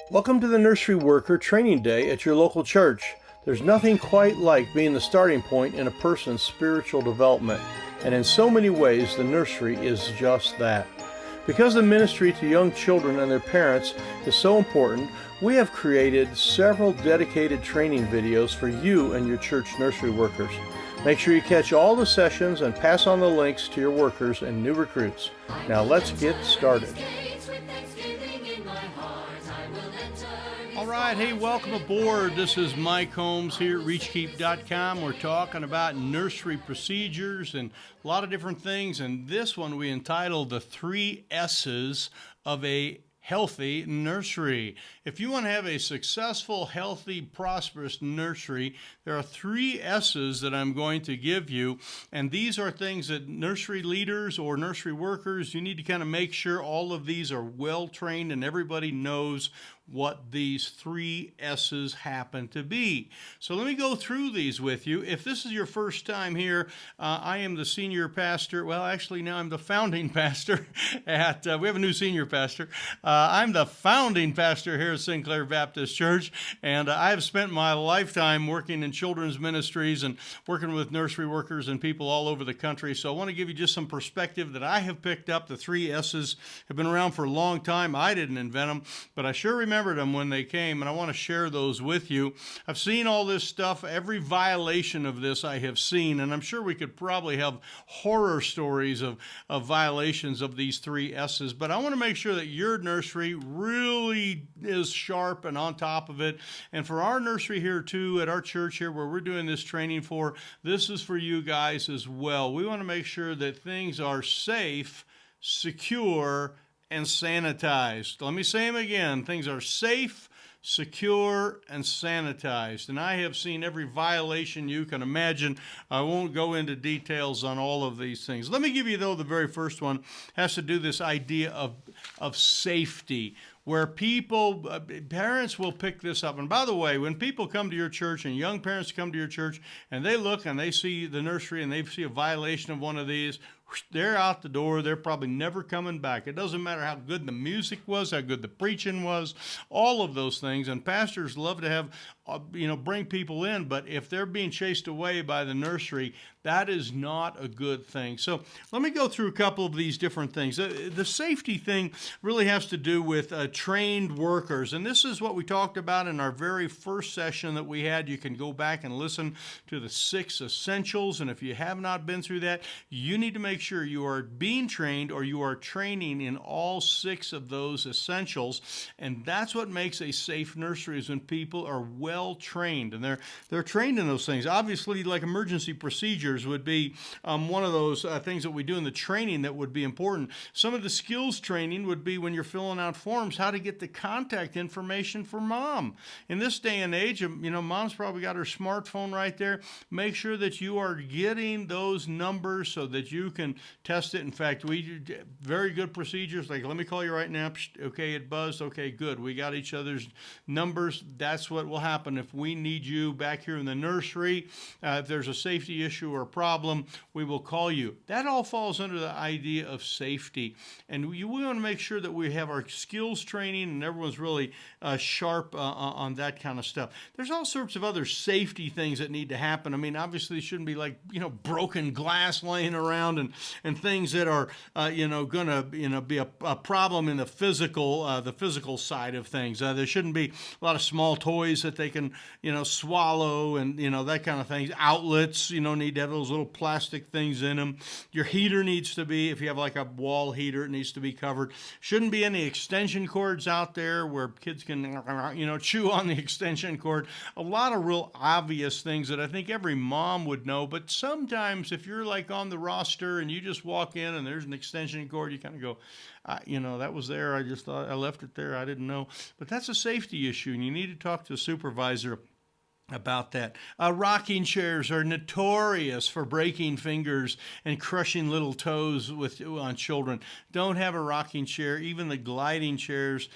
Welcome to the Nursery Worker Training Day at your local church. There's nothing quite like being the starting point in a person's spiritual development, and in so many ways the nursery is just that. Because the ministry to young children and their parents is so important, we have created several dedicated training videos for you and your church nursery workers. Make sure you catch all the sessions and pass on the links to your workers and new recruits. Now let's get started. All right, hey, welcome aboard. This is Mike Holmes here at ReachKeep.com. We're talking about nursery procedures and a lot of different things. And this one we entitled The 3 S's of a Healthy Nursery. If you want to have a successful, healthy, prosperous nursery, there are 3 S's that I'm going to give you. And these are things that nursery leaders or nursery workers, you need to kind of make sure all of these are well trained and everybody knows what these 3 S's happen to be. So let me go through these with you. If this is your first time here, I am the senior pastor. Well, actually, now I'm the founding pastor at, we have a new senior pastor. I'm the founding pastor here at Sinclair Baptist Church, and I have spent my lifetime working in children's ministries and working with nursery workers and people all over the country. So I want to give you just some perspective that I have picked up. The 3 S's have been around for a long time. I didn't invent them, but I sure remembered them when they came, and I want to share those with you. I've seen all this stuff. Every violation of this I have seen, and I'm sure we could probably have horror stories of violations of these 3 S's, but I want to make sure that your nursery really is sharp and on top of it. And for our nursery here too, at our church here where we're doing this training for, this is for you guys as well. We want to make sure that things are safe, secure, and sanitized. Let me say them again. Things are safe, secure, and sanitized. And I have seen every violation you can imagine. I won't go into details on all of these things. Let me give you, though, the very first one has to do this idea of safety, where people, parents will pick this up. And by the way, when people come to your church and young parents come to your church and they look and they see the nursery and they see a violation of one of these, they're out the door. They're probably never coming back. It doesn't matter how good the music was, how good the preaching was, all of those things. And pastors love to have, bring people in. But if they're being chased away by the nursery, that is not a good thing. So let me go through a couple of these different things. The safety thing really has to do with trained workers. And this is what we talked about in our very first session that we had. You can go back and listen to the 6 essentials. And if you have not been through that, you need to make sure you are being trained or you are training in all 6 of those essentials. And that's what makes a safe nursery, is when people are well trained and they're trained in those things. Obviously, like emergency procedures would be one of those things that we do in the training that would be important. Some of the skills training would be when you're filling out forms, how to get the contact information for mom. In this day and age, mom's probably got her smartphone right there. Make sure that you are getting those numbers so that you can test it. In fact, we do very good procedures, like, let me call you right now. Okay, it buzzed. Okay, good. We got each other's numbers. That's what will happen if we need you back here in the nursery. If there's a safety issue or a problem, we will call you. That all falls under the idea of safety. And we want to make sure that we have our skills training and everyone's really sharp on that kind of stuff. There's all sorts of other safety things that need to happen. I mean, obviously, it shouldn't be like, broken glass laying around and things that are, going to, be a problem in the physical side of things. There shouldn't be a lot of small toys that they can, swallow and, that kind of thing. Outlets, need to have those little plastic things in them. Your heater needs to be, if you have like a wall heater, it needs to be covered. Shouldn't be any extension cords out there where kids can, chew on the extension cord. A lot of real obvious things that I think every mom would know, but sometimes if you're like on the roster and you just walk in and there's an extension cord, you kind of go, that was there. I just thought I left it there. I didn't know. But that's a safety issue, and you need to talk to a supervisor about that. Rocking chairs are notorious for breaking fingers and crushing little toes on children. Don't have a rocking chair. Even the gliding chairs,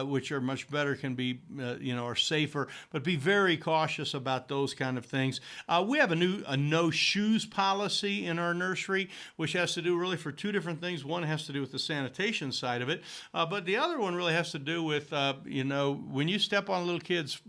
which are much better, can be, are safer. But be very cautious about those kind of things. We have a no shoes policy in our nursery, which has to do really for two different things. One has to do with the sanitation side of it, but the other one really has to do with, when you step on a little kid's,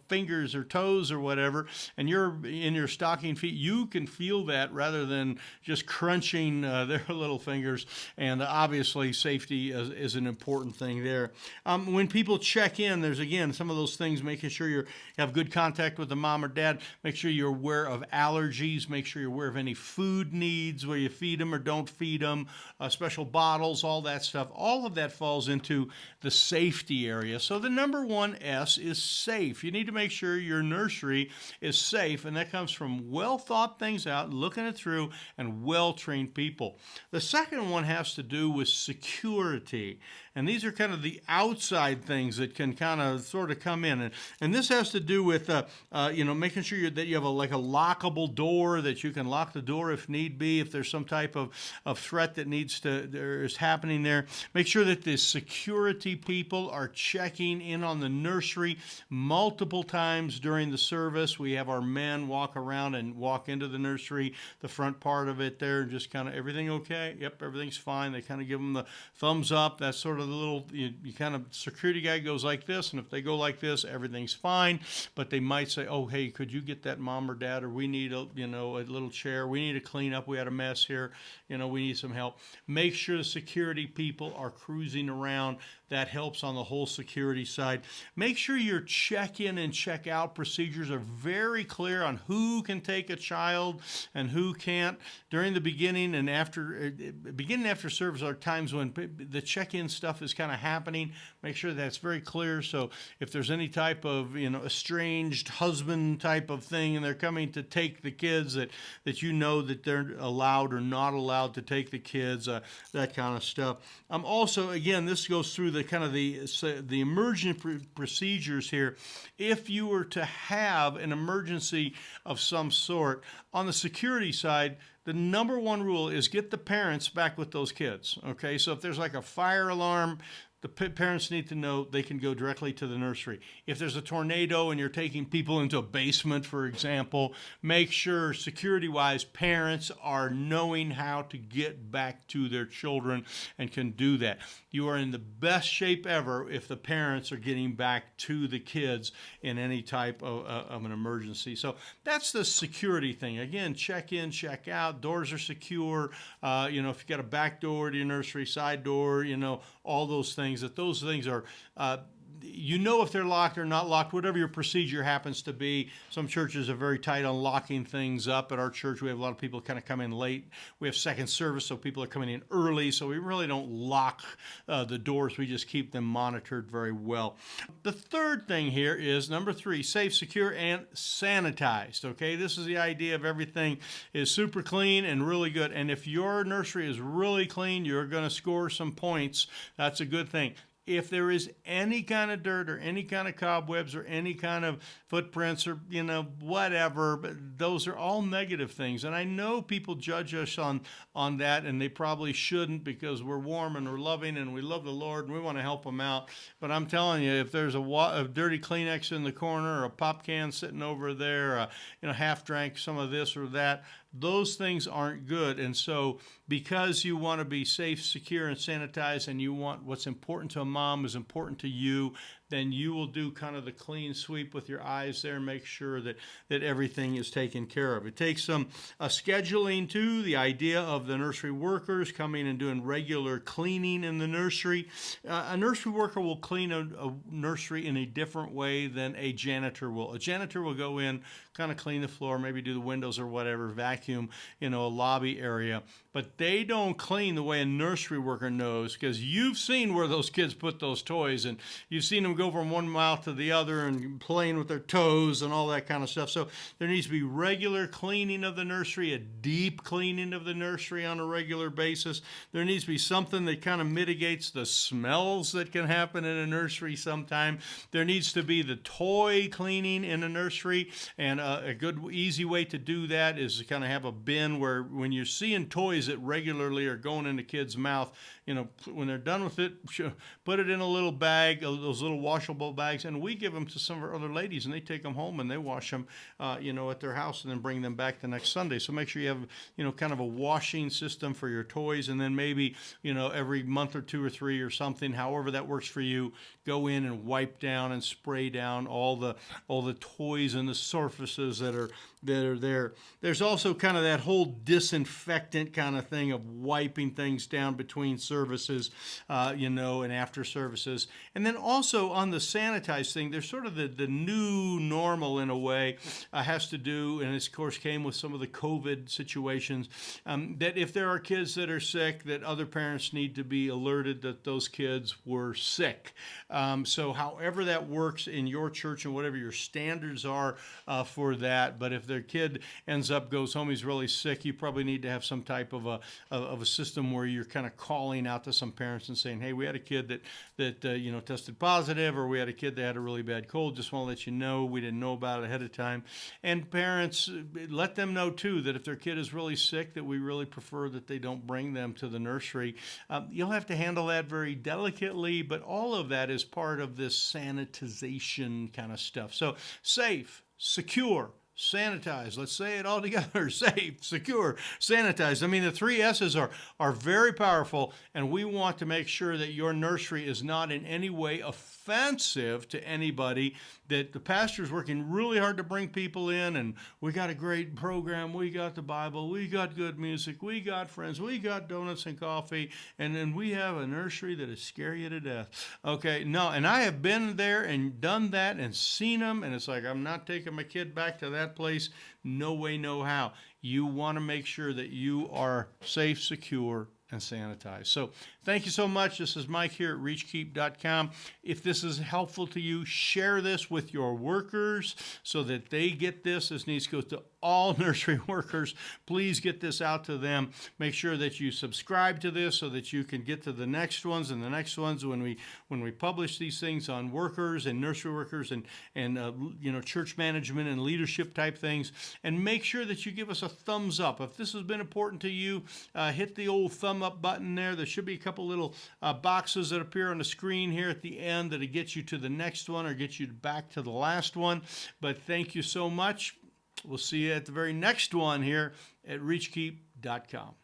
fingers or toes or whatever, and you're in your stocking feet, you can feel that rather than just crunching their little fingers. And obviously, safety is an important thing there. When people check in, there's again some of those things, making sure you have good contact with the mom or dad. Make sure you're aware of allergies. Make sure you're aware of any food needs, where you feed them or don't feed them, special bottles, all that stuff. All of that falls into the safety area. So the number one S is safe. You need to make sure your nursery is safe, and that comes from well thought things out, looking it through, and well trained people. The second one has to do with security, and these are kind of the outside things that can kind of sort of come in, and this has to do with making sure that you have a lockable door, that you can lock the door if need be, if there's some type of threat that is happening there. Make sure that the security people are checking in on the nursery multiple times during the service. We have our men walk around and walk into the nursery, the front part of it there, and just kind of, everything okay? Yep, everything's fine. They kind of give them the thumbs up. That's sort of the little, you kind of, security guy goes like this, and if they go like this, everything's fine. But they might say, oh, hey, could you get that mom or dad, or we need a little chair. We need to clean up. We had a mess here. We need some help. Make sure the security people are cruising around. That helps on the whole security side. Make sure your check-in and check-out procedures are very clear on who can take a child and who can't. During the beginning and after service are times when the check-in stuff is kind of happening. Make sure that's very clear. So if there's any type of estranged husband type of thing, and they're coming to take the kids, that that they're allowed or not allowed to take the kids, that kind of stuff. Also, again, this goes through the kind of the emergent procedures here. If you were to have an emergency of some sort, on the security side, the number one rule is get the parents back with those kids. Okay, so if there's like a fire alarm, the parents need to know they can go directly to the nursery. If there's a tornado and you're taking people into a basement, for example, make sure security-wise parents are knowing how to get back to their children and can do that. You are in the best shape ever if the parents are getting back to the kids in any type of an emergency. So that's the security thing. Again, check in, check out, doors are secure. If you got a back door to your nursery, side door, all those things. Those things are, if they're locked or not locked, whatever your procedure happens to be. Some churches are very tight on locking things up. At our church, we have a lot of people kind of come in late. We have second service, so people are coming in early, so we really don't lock the doors. We just keep them monitored very well. The third thing here is number 3, safe, secure, and sanitized. Okay, this is the idea of everything is super clean and really good. And if your nursery is really clean, you're going to score some points. That's a good thing. If there is any kind of dirt or any kind of cobwebs or any kind of footprints or, whatever, but those are all negative things. And I know people judge us on that, and they probably shouldn't, because we're warm and we're loving and we love the Lord and we want to help them out. But I'm telling you, if there's a dirty Kleenex in the corner or a pop can sitting over there, half drank some of this or that, those things aren't good. And so because you want to be safe, secure, and sanitized, and you want what's important to a mom is important to you, then you will do kind of the clean sweep with your eyes there and make sure that everything is taken care of. It takes some scheduling too, the idea of the nursery workers coming and doing regular cleaning in the nursery. A nursery worker will clean a nursery in a different way than a janitor will. A janitor will go in, kind of clean the floor, maybe do the windows or whatever, vacuum, a lobby area. But they don't clean the way a nursery worker knows, because you've seen where those kids put those toys, and you've seen them go go from one mouth to the other and playing with their toes and all that kind of stuff. So there needs to be regular cleaning of the nursery, a deep cleaning of the nursery on a regular basis. There needs to be something that kind of mitigates the smells that can happen in a nursery sometime. There needs to be the toy cleaning in a nursery, and a good easy way to do that is to kind of have a bin where when you're seeing toys that regularly are going into kids' mouth, when they're done with it, put it in a little bag, those little washable bags, and we give them to some of our other ladies, and they take them home and they wash them, at their house, and then bring them back the next Sunday. So make sure you have, kind of a washing system for your toys, and then maybe, every month or two or three or something, however that works for you, go in and wipe down and spray down all the toys and the surfaces that are there. There's also kind of that whole disinfectant kind of thing of wiping things down between services, and after services. And then also on the sanitize thing, there's sort of the new normal in a way, has to do, and it of course came with some of the COVID situations, that if there are kids that are sick, that other parents need to be alerted that those kids were sick. So however that works in your church and whatever your standards are for that, but if their kid goes home, he's really sick, you probably need to have some type of a system where you're kind of calling out to some parents and saying, hey, we had a kid that tested positive, or we had a kid that had a really bad cold. Just want to let you know, we didn't know about it ahead of time. And parents, let them know too that if their kid is really sick, that we really prefer that they don't bring them to the nursery. You'll have to handle that very delicately, but all of that is part of this sanitization kind of stuff. So safe, secure, sanitize. Let's say it all together. Safe, secure, sanitize. I mean, the three S's are very powerful, and we want to make sure that your nursery is not in any way offensive to anybody, that the pastor's working really hard to bring people in, and we got a great program, we got the Bible, we got good music, we got friends, we got donuts and coffee, and then we have a nursery that is scare you to death. Okay, no, and I have been there and done that and seen them, and it's like, I'm not taking my kid back to that place. No way, no how. You want to make sure that you are safe, secure, and sanitized. So thank you so much. This is Mike here at reachkeep.com. If this is helpful to you, share this with your workers so that they get this. This needs to go to all nursery workers. Please get this out to them. Make sure that you subscribe to this so that you can get to the next ones and the next ones when we publish these things on workers and nursery workers and church management and leadership type things. And make sure that you give us a thumbs up. If this has been important to you, hit the old thumb up button there. There should be a couple little boxes that appear on the screen here at the end that'll get you to the next one or get you back to the last one. But thank you so much. We'll see you at the very next one here at reachkeep.com.